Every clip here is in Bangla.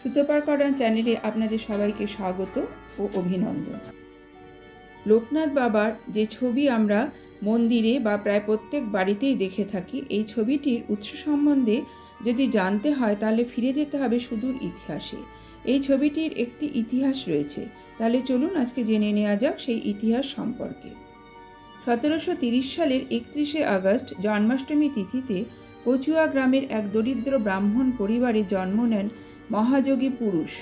সুতোপারকরণ চ্যানেলে আপনাদের সবাইকে স্বাগত ও অভিনন্দন। লোকনাথ বাবার যে ছবি আমরা মন্দিরে বা প্রায় প্রত্যেক বাড়িতেই দেখে থাকি, এই ছবিটির উৎস সম্বন্ধে যদি জানতে হয় তাহলে ফিরে যেতে হবে সুদূর ইতিহাসে। এই ছবিটির একটি ইতিহাস রয়েছে, তাহলে চলুন আজকে জেনে নেওয়া যাক সেই ইতিহাস সম্পর্কে। 1730 সালের 31শে আগস্ট জন্মাষ্টমী তিথিতে কচুয়া গ্রামের এক দরিদ্র ব্রাহ্মণ পরিবারে জন্ম নেন মহাযোগী পুরুষ।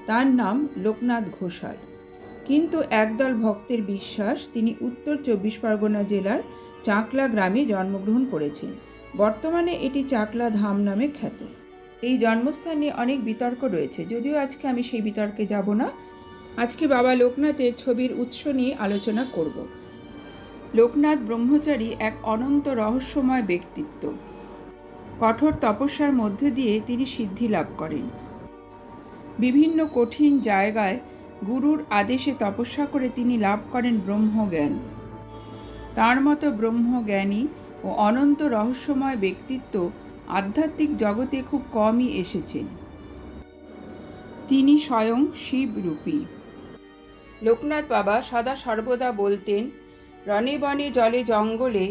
তার নাম লোকনাথ ঘোষাল। কিন্তু একদল ভক্তের বিশ্বাস তিনি উত্তর 24 পরগনা জেলার চাকলা গ্রামে জন্মগ্রহণ করেছেন। বর্তমানে এটি চাকলা ধাম নামে খ্যাত। এই জন্মস্থান নিয়ে অনেক বিতর্ক রয়েছে, যদিও আজকে আমি সেই বিতর্কে যাব না। আজকে বাবা লোকনাথের ছবির উৎস নিয়ে আলোচনা করব। লোকনাথ ব্রহ্মচারী এক অনন্ত রহস্যময় ব্যক্তিত্ব। কঠোর তপস্যার মধ্যে দিয়ে তিনি সিদ্ধি লাভ করেন। বিভিন্ন কঠিন জায়গায় গুরুর আদেশে তপস্যা করে তিনি লাভ করেন ব্রহ্মজ্ঞান। তার মতো ব্রহ্মজ্ঞানী ও অনন্ত রহস্যময় ব্যক্তিত্ব আধ্যাত্মিক জগতে খুব কমই এসেছেন। তিনি স্বয়ং শিবরূপী। লোকনাথ বাবা সদা সর্বদা বলতেন, রণে বনে জলে জঙ্গলে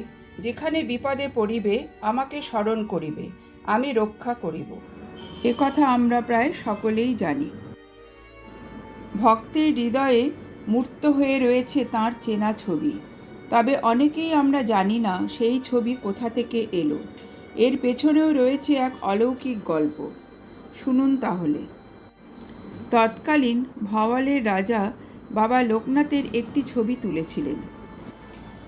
যেখানে বিপদে পড়িবে আমাকে স্মরণ করিবে, আমি রক্ষা করিব। এ কথা আমরা প্রায় সকলেই জানি। ভক্তের হৃদয়ে মূর্ত হয়ে রয়েছে তাঁর চেনা ছবি, তবে অনেকেই আমরা জানি না সেই ছবি কোথা থেকে এলো। এর পেছনেও রয়েছে এক অলৌকিক গল্প। শুনুন তাহলে। তৎকালীন ভাওয়ালের রাজা বাবা লোকনাথের একটি ছবি তুলেছিলেন।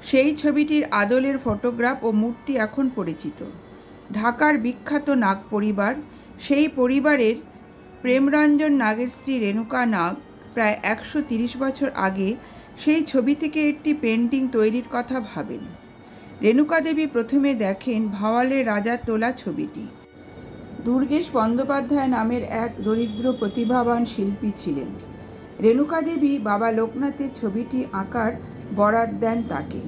সেই ছবিটির আদলের ফটোগ্রাফ ও মূর্তি এখন পরিচিত। ঢাকার বিখ্যাত নাগ পরিবার, সেই পরিবারের প্রেমরঞ্জন নাগের স্ত্রী রেণুকা নাগ প্রায় 130 বছর আগে সেই ছবি থেকে একটি পেন্টিং তৈরির কথা ভাবেন। রেণুকা দেবী প্রথমে দেখেন ভাওয়ালের রাজার তোলা ছবিটি। দুর্গেশ বন্দ্যোপাধ্যায় নামের এক দরিদ্র প্রতিভাবান শিল্পী ছিলেন। রেণুকা দেবী বাবা লোকনাথের ছবিটি আঁকার বরাত দেন তাকে।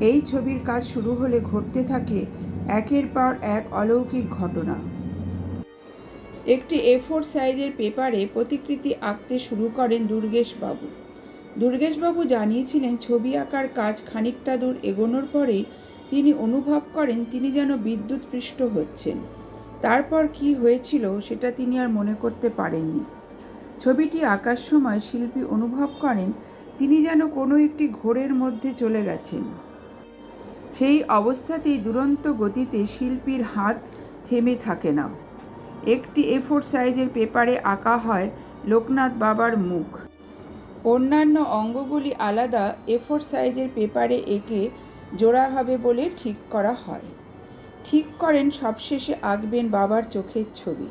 এই ছবির কাজ শুরু হলে ঘটতে থাকে একের পর এক অলৌকিক ঘটনা। একটি A4 সাইজের পেপারে প্রতিকৃতি আঁকতে শুরু করেন দুর্গেশবাবু। দুর্গেশবাবু জানিয়েছিলেন ছবি আঁকার কাজ খানিকটা দূর এগোনোর পরেই তিনি অনুভব করেন তিনি যেন বিদ্যুৎপৃষ্ট হচ্ছেন। তারপর কি হয়েছিল সেটা তিনি আর মনে করতে পারেননি। ছবিটি আঁকার সময় শিল্পী অনুভব করেন তিনি যেন কোনো একটি ঘোরের মধ্যে চলে গেছেন। সেই অবস্থাতেই দুরন্ত গতিতে শিল্পীর হাত থেমে থাকে না। একটি A4 সাইজের পেপারে আঁকা হয় লোকনাথ বাবার মুখ। অন্যান্য অঙ্গগুলি আলাদা A4 সাইজের পেপারে এঁকে জোড়া হবে বলে ঠিক করা হয়। ঠিক করেন সবশেষে আঁকবেন বাবার চোখের ছবি।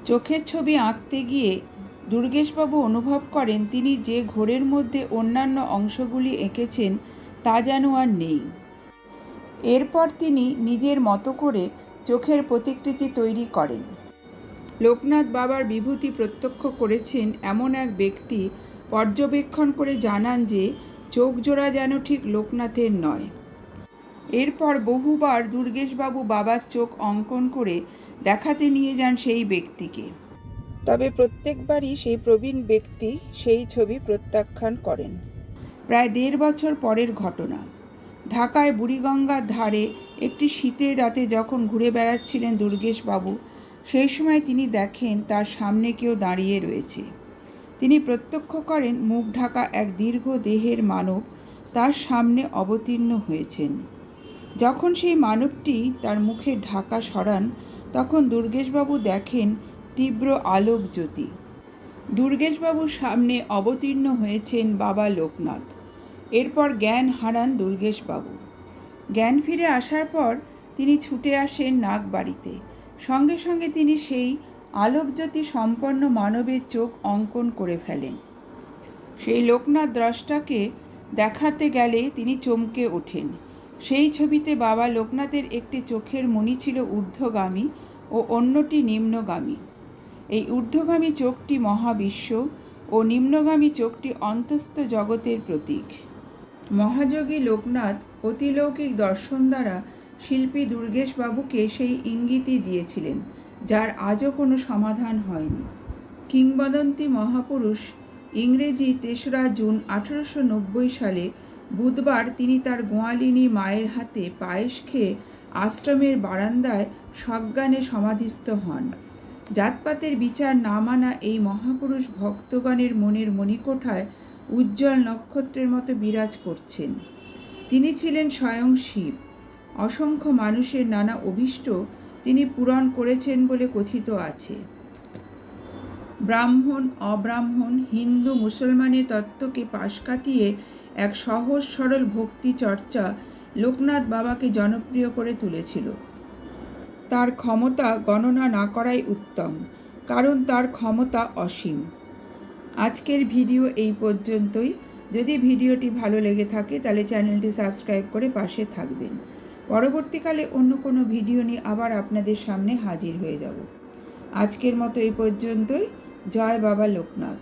চোখের ছবি আঁকতে গিয়ে দুর্গেশবাবু অনুভব করেন তিনি যে ঘোরের মধ্যে অন্যান্য অংশগুলি এঁকেছেন তা যেন আর নেই। এরপর তিনি নিজের মতো করে চোখের প্রতিকৃতি তৈরি করেন। লোকনাথ বাবার বিভূতি প্রত্যক্ষ করেছেন এমন এক ব্যক্তি পর্যবেক্ষণ করে জানান যে চোখ জোড়া যেন ঠিক লোকনাথের নয়। এরপর বহুবার দুর্গেশবাবু বাবার চোখ অঙ্কন করে দেখাতে নিয়ে যান সেই ব্যক্তিকে, তবে প্রত্যেকবারই সেই প্রবীণ ব্যক্তি সেই ছবি প্রত্যাখ্যান করেন। প্রায় 1.5 বছর পরের ঘটনা। ঢাকায় বুড়িগঙ্গার ধারে একটি শীতের রাতে যখন ঘুরে বেড়াচ্ছিলেন দুর্গেশবাবু, সেই সময় তিনি দেখেন তার সামনে কেউ দাঁড়িয়ে রয়েছে। তিনি প্রত্যক্ষ করেন মুখ ঢাকা এক দীর্ঘ দেহের মানব তার সামনে অবতীর্ণ হয়েছেন। যখন সেই মানবটি তার মুখের ঢাকা সরান তখন দুর্গেশবাবু দেখেন তীব্র আলোক জ্যোতি। দুর্গেশবাবুর সামনে অবতীর্ণ হয়েছেন বাবা লোকনাথ। এরপর জ্ঞান হারান দুর্গেশবাবু। জ্ঞান ফিরে আসার পর তিনি ছুটে আসেন নাগবাড়িতে। সঙ্গে সঙ্গে তিনি সেই আলোকজ্যোতি সম্পন্ন মানবের চোখ অঙ্কন করে ফেলেন। সেই লোকনাথ দ্রষ্টাকে দেখাতে গেলে তিনি চমকে ওঠেন। সেই ছবিতে বাবা লোকনাথের একটি চোখের মণি ছিল ঊর্ধ্বগামী ও অন্যটি নিম্নগামী। এই ঊর্ধ্বগামী চোখটি মহাবিশ্ব ও নিম্নগামী চোখটি অন্তস্থ জগতের প্রতীক। মহাযোগী লোকনাথ অতিলৌকিক দর্শন দ্বারা শিল্পী দুর্গেশবাবুকে সেই ইঙ্গিতই দিয়েছিলেন যার আজও কোনো সমাধান হয়নি। কিংবদন্তি মহাপুরুষ ইংরেজি ৩রা জুন 1890 সালে বুধবার তিনি তার গোয়ালিনী মায়ের হাতে পায়েস খেয়ে আশ্রমের বারান্দায় সজ্ঞানে সমাধিস্থ হন। জাতপাতের বিচার না মানা এই মহাপুরুষ ভক্তগণের মনের মণিকোঠায় উজ্জ্বল নক্ষত্রের মতো বিরাজ করছেন। তিনি ছিলেন স্বয়ং শিব। অসংখ্য মানুষের নানা অভীষ্ট তিনি পূরণ করেছেন বলে কথিত আছে। ব্রাহ্মণ, অব্রাহ্মণ, হিন্দু, মুসলমানের তত্ত্বকে পাশ কাটিয়ে এক সহজ সরল ভক্তি চর্চা লোকনাথ বাবাকে জনপ্রিয় করে তুলেছিল। তার ক্ষমতা গণনা না করাই উত্তম, কারণ তার ক্ষমতা অসীম। আজকের ভিডিও এই পর্যন্তই। যদি ভিডিওটি ভালো লেগে থাকে তাহলে চ্যানেলটি সাবস্ক্রাইব করে পাশে থাকবেন। পরবর্তীকালে অন্য কোনো ভিডিও নিয়ে আবার আপনাদের সামনে হাজির হয়ে যাব। আজকের মতো এই পর্যন্তই। জয় বাবা লোকনাথ।